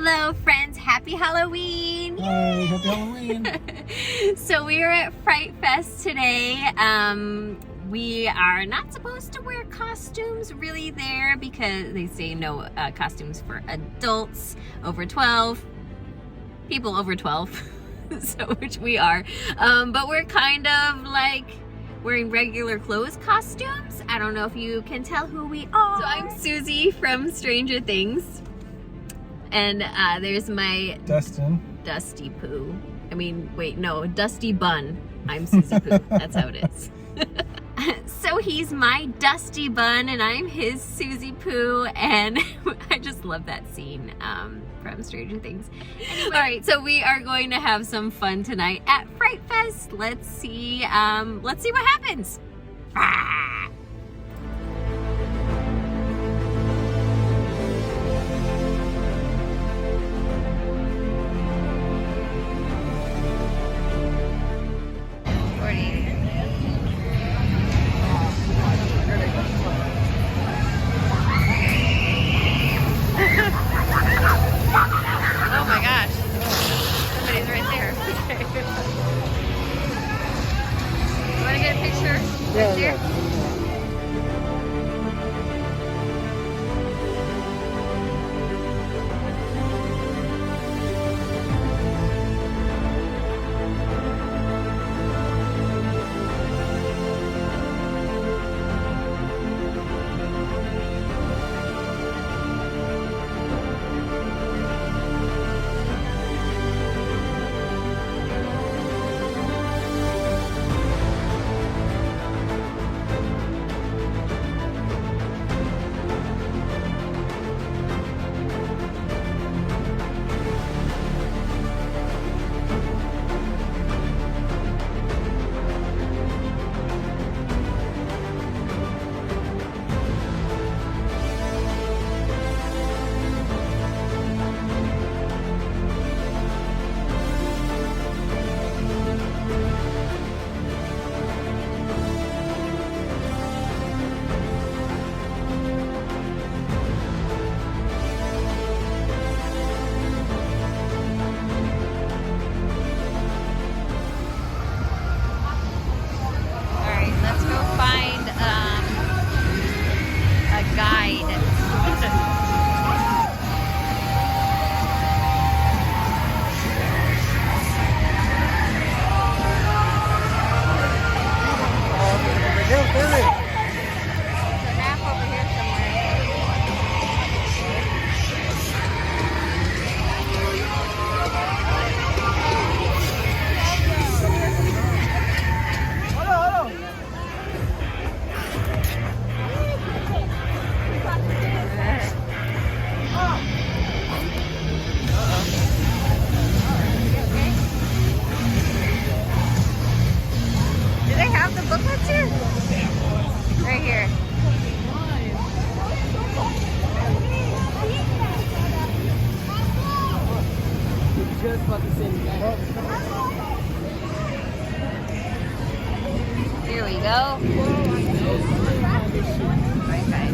Hello friends, happy Halloween! Hi, happy Halloween! So we are at Fright Fest today. We are not supposed to wear costumes really there because they say no costumes for adults over 12, people over 12, so which we are. But we're kind of like wearing regular clothes costumes. I don't know if you can tell who we are. So I'm Suzie from Stranger Things. And there's my Dustin. Dusty Poo. I mean, wait, no, Dusty Bun. I'm Suzie Poo. That's how it is. So he's my Dusty Bun and I'm his Suzie Poo, and I just love that scene from Stranger Things. Anyway, all right, so we are going to have some fun tonight at Fright Fest. Let's see what happens. Ah! Oh my gosh, somebody's right there. You want to get a picture? Yeah, Here? yeah. Here we go. Okay.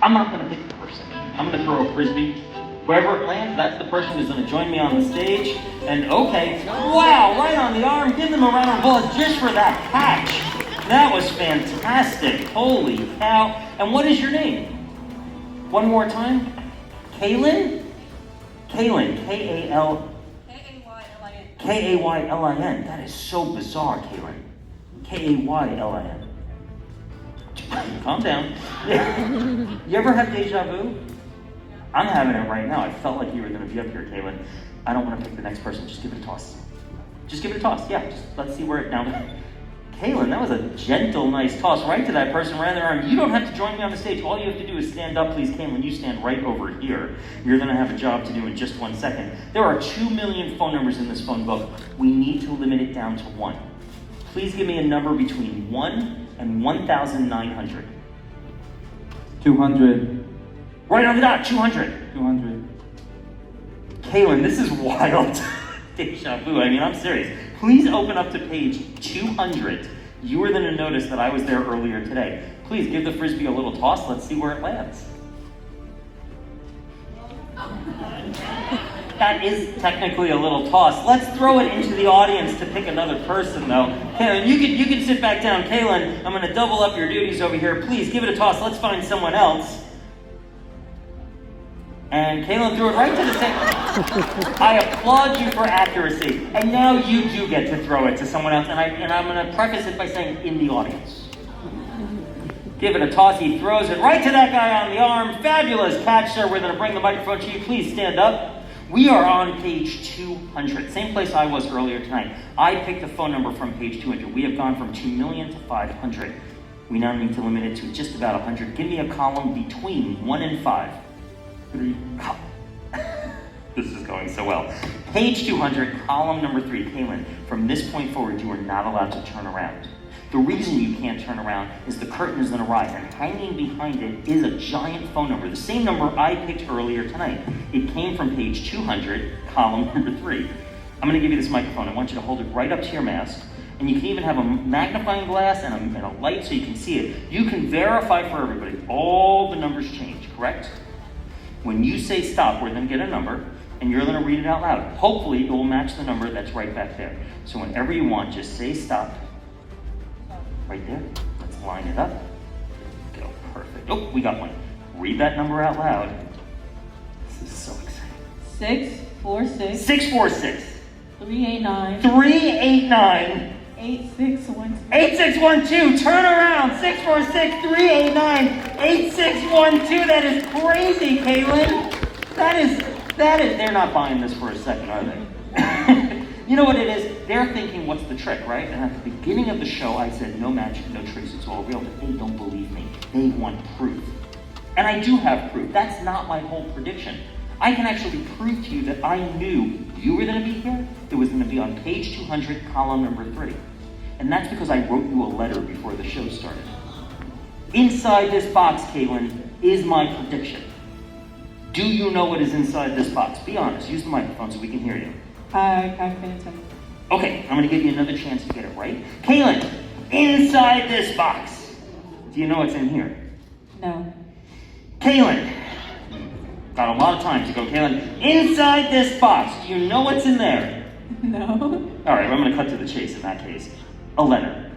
I'm not going to pick the person. I'm going to throw a frisbee. Wherever it lands, that's the person who's going to join me on the stage. And okay, wow, right on the arm. Give them a round of applause just for that catch. That was fantastic. Holy cow. And what is your name? One more time. Kaylin? Kaylin. K-A-L... K-A-Y-L-I-N. K-A-Y-L-I-N. That is so bizarre, Kaylin. K-A-Y-L-I-N. Calm down. You ever have deja vu? I'm having it right now. I felt like you were going to be up here, Kaylin. I don't want to pick the next person. Just give it a toss. Just give it a toss. Yeah, just let's see where it... Now, Kaylin, that was a gentle, nice toss right to that person right in their arm. You don't have to join me on the stage. All you have to do is stand up, please, Kaylin. You stand right over here. You're going to have a job to do in just 1 second. There are 2 million phone numbers in this phone book. We need to limit it down to 1. Please give me a number between 1 and 1,900. 200. Right on the dot, 200. 200. Kaylin, this is wild. Deja vu, I mean, I'm serious. Please open up to page 200. You were going to notice that I was there earlier today. Please give the frisbee a little toss. Let's see where it lands. That is technically a little toss. Let's throw it into the audience to pick another person, though. Kaylin, you can sit back down. Kaylin, I'm going to double up your duties over here. Please give it a toss. Let's find someone else. And Kaylin threw it right to the center. I applaud you for accuracy. And now you do get to throw it to someone else. And I'm going to preface it by saying, in the audience. Give it a toss. He throws it right to that guy on the arm. Fabulous catch, sir. We're going to bring the microphone to you. Please stand up. We are on page 200. Same place I was earlier tonight. I picked a phone number from page 200. We have gone from 2 million to 500. We now need to limit it to just about 100. Give me a column between 1 and 5. 3. This is going so well. Page 200, column number 3. Kaylin, from this point forward, you are not allowed to turn around. The reason you can't turn around is the curtain is going to rise, and hanging behind it is a giant phone number, the same number I picked earlier tonight. It came from page 200, column number 3. I'm going to give you this microphone. I want you to hold it right up to your mask, and you can even have a magnifying glass and a light so you can see it. You can verify for everybody. All the numbers change, correct? When you say stop, we're going to get a number, and you're going to read it out loud. Hopefully, it will match the number that's right back there. So whenever you want, just say stop. Right there. Let's line it up. Go. Perfect. Oh, we got one. Read that number out loud. This is so exciting. 646. 646. 389. 389. 8612. 8612. Turn around. 646 389 8612. That is crazy, Kaylin. That is. They're not buying this for a second, are they? You know what it is? They're thinking, what's the trick, right? And at the beginning of the show, I said, no magic, no tricks, it's all real. But they don't believe me. They want proof. And I do have proof. That's not my whole prediction. I can actually prove to you that I knew you were going to be here. It was going to be on page 200, column number 3. And that's because I wrote you a letter before the show started. Inside this box, Kaylin, is my prediction. Do you know what is inside this box? Be honest. Use the microphone so we can hear you. I can't tell. Okay, I'm going to give you another chance to get it right. Kaylin, inside this box, do you know what's in here? No. Kaylin, got a lot of time to go, Kaylin. Inside this box, do you know what's in there? No. All right, I'm going to cut to the chase in that case. A letter.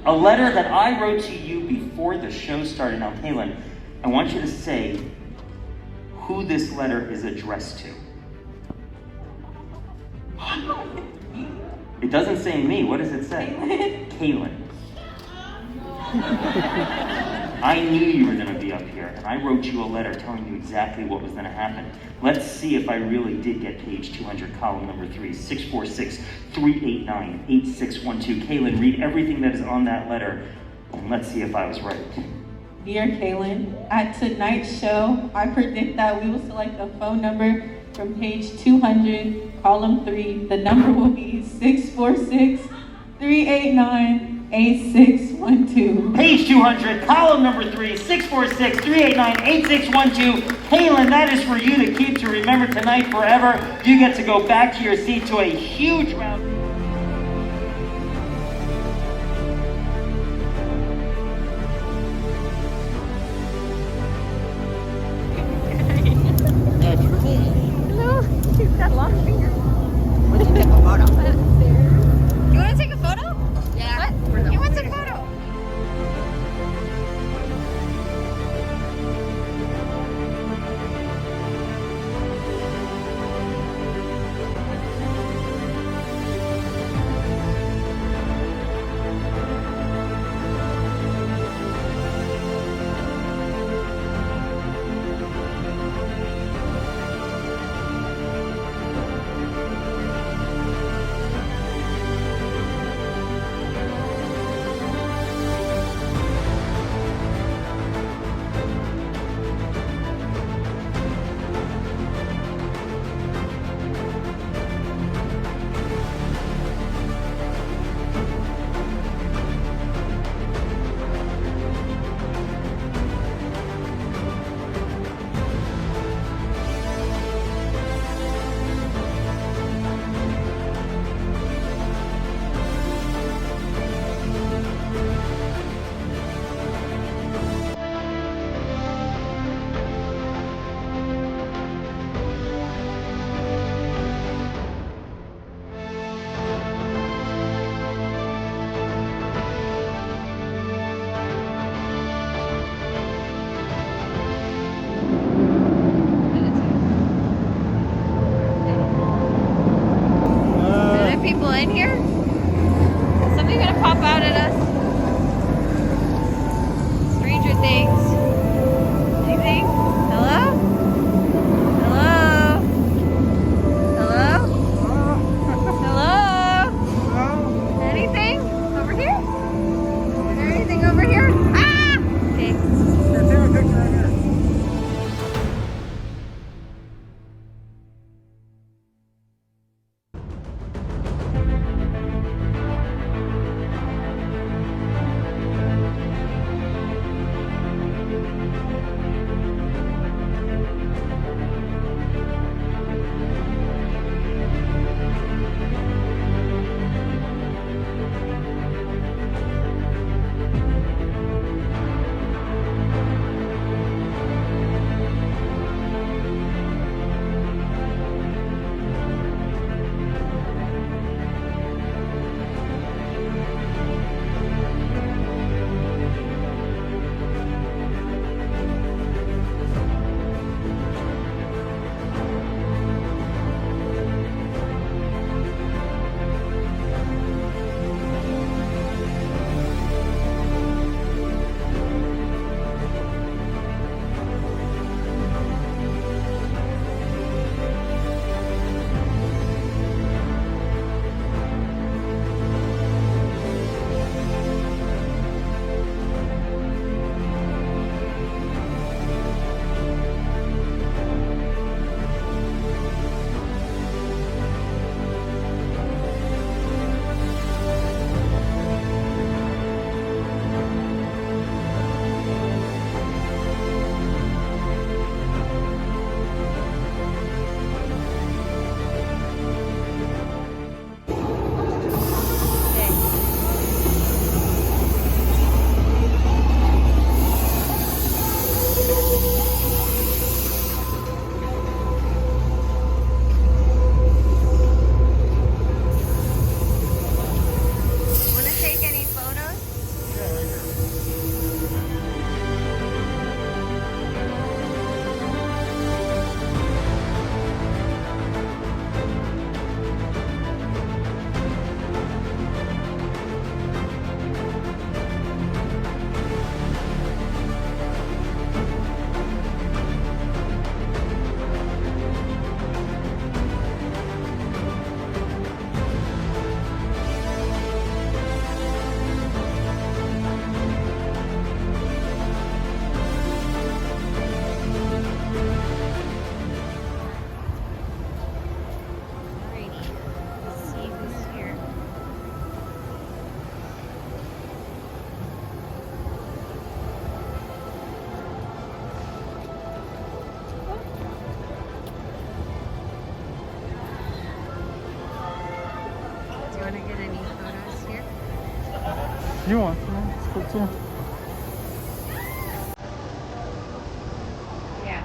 A letter that I wrote to you before the show started. Now, Kaylin, I want you to say who this letter is addressed to. It doesn't say me. What does it say? Kaylin. I knew you were going to be up here, and I wrote you a letter telling you exactly what was going to happen. Let's see if I really did get page 200, column number 3, 646 389 8612. Kaylin, read everything that is on that letter, and let's see if I was right. Dear Kaylin, at tonight's show, I predict that we will select a phone number from page 200, column 3. The number will be 646 389 8612. Page 200, column number 3, 646 389 8612. Kaylin, that is for you to keep to remember tonight forever. You get to go back to your seat to a huge round. in here? Is something gonna pop out at us? Stranger Things. Anything? Hello? Hello? Hello? Hello? Anything? Over here? Is there anything over here? Ah! Okay. Take a picture right here. Wanna take any photos? Alrighty. Let's see who's here. Do you want to get any photos here? You want? Yeah, it's cool too. Yeah.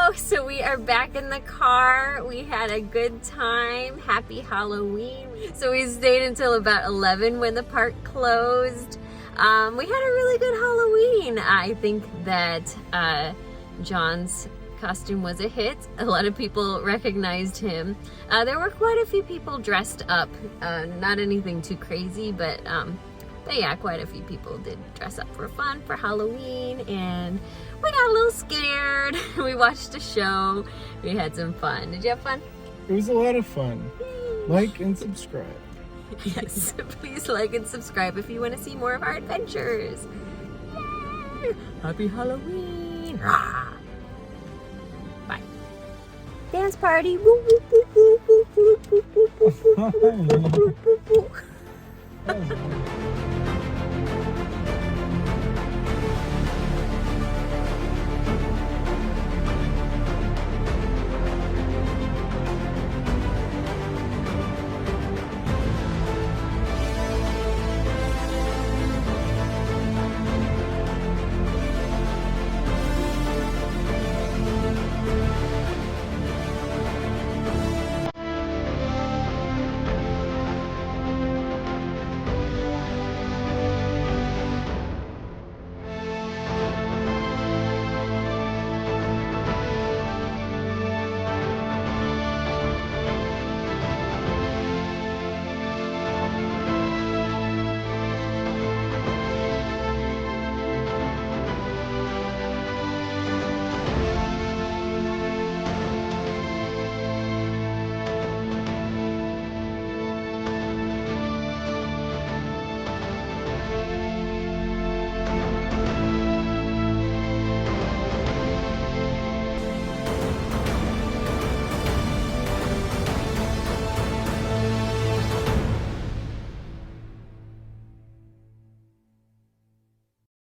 Hello, so we are back in the car. We had a good time. Happy Halloween. So we stayed until about 11 when the park closed. We had a really good Halloween. I think that John's costume was a hit. A lot of people recognized him. There were quite a few people dressed up. Not anything too crazy, but yeah, quite a few people did dress up for fun for Halloween, and we got a little scared. We watched a show. We had some fun. Did you have fun? It was a lot of fun. Like and subscribe. Yes, please like and subscribe if you want to see more of our adventures. Yay! Happy Halloween! Rah! Bye. Dance party! Woo, woo, woo, woo, woo, woo, woo, woo, woo, woo, woo, woo, woo, woo.